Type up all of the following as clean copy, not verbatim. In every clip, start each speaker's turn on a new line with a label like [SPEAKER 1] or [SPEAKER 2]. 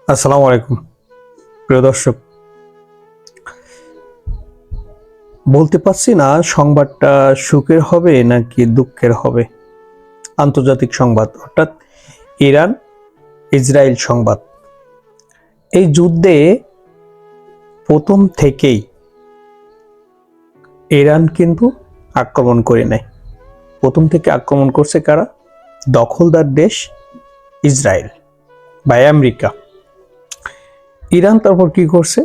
[SPEAKER 1] আসসালামু আলাইকুম প্রিয় দর্শক। বলতে পারছি না সংবাদটা সুখের হবে নাকি দুঃখের হবে। আন্তর্জাতিক সংবাদ অর্থাৎ ইরান ইসরায়েল সংবাদ। এই যুদ্ধে প্রথম থেকেই ইরান কিন্তু আক্রমণ করে নেয়। প্রথম থেকে আক্রমণ করছে কারা? দখলদার দেশ ইসরায়েল বা আমেরিকা। ইরান তারপর কি করছে?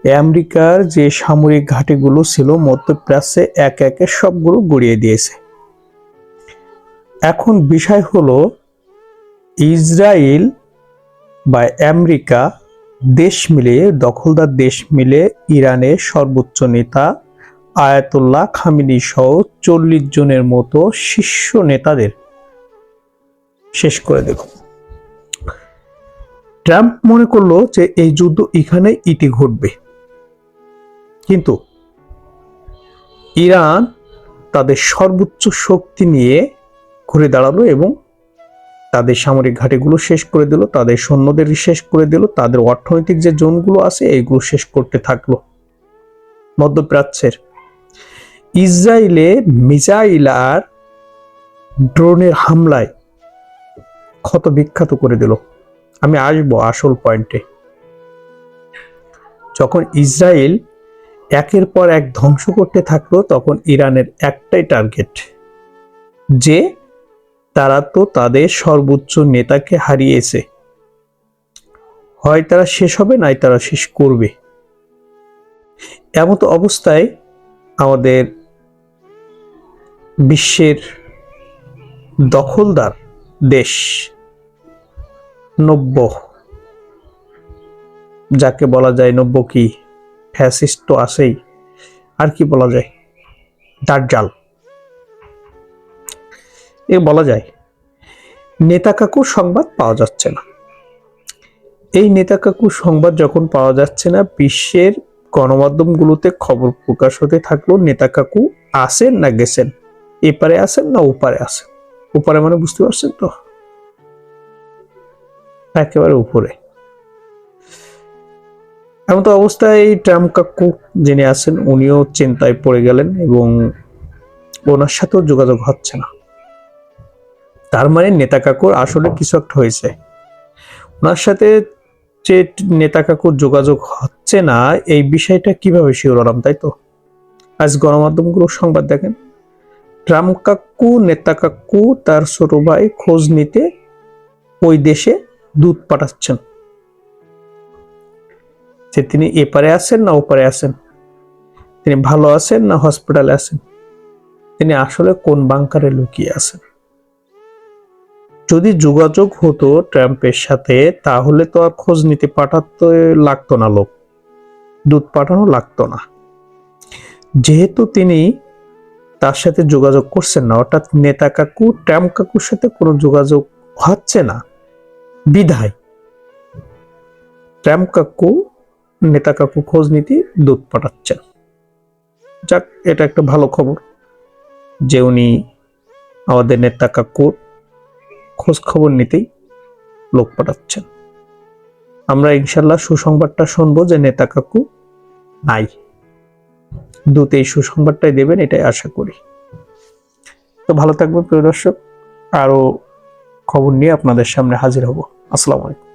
[SPEAKER 1] আমেরিকার যে সামরিক ঘাঁটিগুলো ছিল মধ্যপ্রাচ্যে একে একে সবগুলো গড়িয়ে দিয়েছে। এখন বিষয় হলো ইসরায়েল বা আমেরিকা দেশ মিলে, দখলদার দেশ মিলে ইরানের সর্বোচ্চ নেতা আয়াতুল্লাহ খামেনি সহ 40 জনের মতো শীর্ষ নেতাদের শেষ করে দিল। ট্রাম্প মনে করলো যে এই যুদ্ধ এখানে ইতি ঘটবে, কিন্তু ইরান তাদের সর্বোচ্চ শক্তি নিয়ে ঘুরে দাঁড়ালো এবং তাদের সামরিক ঘাঁটিগুলো শেষ করে দিল, তাদের সৈন্যদের শেষ করে দিল, তাদের অর্থনৈতিক যে জোনগুলো আছে এইগুলো শেষ করতে থাকলো। মধ্যপ্রাচ্যের ইসরায়েলে মিসাইল আর ড্রোনের হামলায় ক্ষত বিখ্যাত করে দিল। আমি আসবো আসল পয়েন্টে। যখন ইসরায়েল একের পর এক ধ্বংস করতে থাকলো তখন ইরানের একটাই টার্গেট, যে তারা তো তাদের সর্বোচ্চ নেতাকে হারিয়েছে, হয় তারা শেষ হবে নাই তারা শেষ করবে। এমত অবস্থায় আমাদের বিশ্বের দখলদার দেশ নব্য, যাকে বলা যায় নব্য কি ফ্যাসিস্ট তো আছেই, আর কি বলা যায়, দাজ্জাল এ বলা যায়। নেতা কাকুর সংবাদ পাওয়া যাচ্ছে না। এই নেতা কাকুর সংবাদ যখন পাওয়া যাচ্ছে না, বিশ্বের গণমাধ্যমগুলোতে খবর প্রকাশ হতে থাকলো নেতা কাকু আসেন না গেছেন, এপারে আসেন না ওপারে আসেন। ওপারে মানে বুঝতে পারছেন তো, একেবারে উপরে। এমন তো অবস্থায় ট্রাম্প কাকু যিনি আছেন উনিও চিন্তায় পড়ে গেলেন এবং ওনার সাথেও যোগাযোগ হচ্ছে না। তার মানে নেতা কাকুর আসলে কিছু একটা হয়েছে। ওনার সাথে যে নেতা কাকুর যোগাযোগ হচ্ছে না, এই বিষয়টা কিভাবে শিওর হলাম, তাই তো আজ গণমাধ্যমগুলোর সংবাদ দেখেন, ট্রাম্প কাকু নেতা কাকু তার ছোট ভাই খোঁজ নিতে ওই দেশে দূত পাঠাচ্ছেন যে তিনি এপারে আছেন না ওপারে আছেন, তিনি ভালো আছেন না হসপিটালে আছেন, তিনি আসলে কোন বাংকারে লুকিয়ে আছেন। যদি যোগাযোগ হতো ট্রাম্পের সাথে তাহলে তো আর খোঁজ নিতে পাঠাতে লাগতো না, লোক দূত পাঠানো লাগতো না। যেহেতু তিনি তার সাথে যোগাযোগ করছেন না, অর্থাৎ নেতা কাকু ট্রাম্প কাকুর সাথে কোনো যোগাযোগ হচ্ছে না, বিধায় ট্রাম্প কাকু নেতা কাকু খোঁজ নিতে দূত পাঠাচ্ছেন। যাক, এটা একটা ভালো খবর যে উনি আমাদের নেতা কাকুর খোঁজ খবর নিতেই লোক পাঠাচ্ছেন। আমরা ইনশাল্লাহ সুসংবাদটা শুনবো যে নেতা কাকু নাই, দূত এই সুসংবাদটাই দেবেন, এটাই আশা করি। তো ভালো থাকবেন প্রিয় দর্শক, আরো খবর নিয়ে আপনাদের সামনে হাজির হব। আসসালামু আলাইকুম।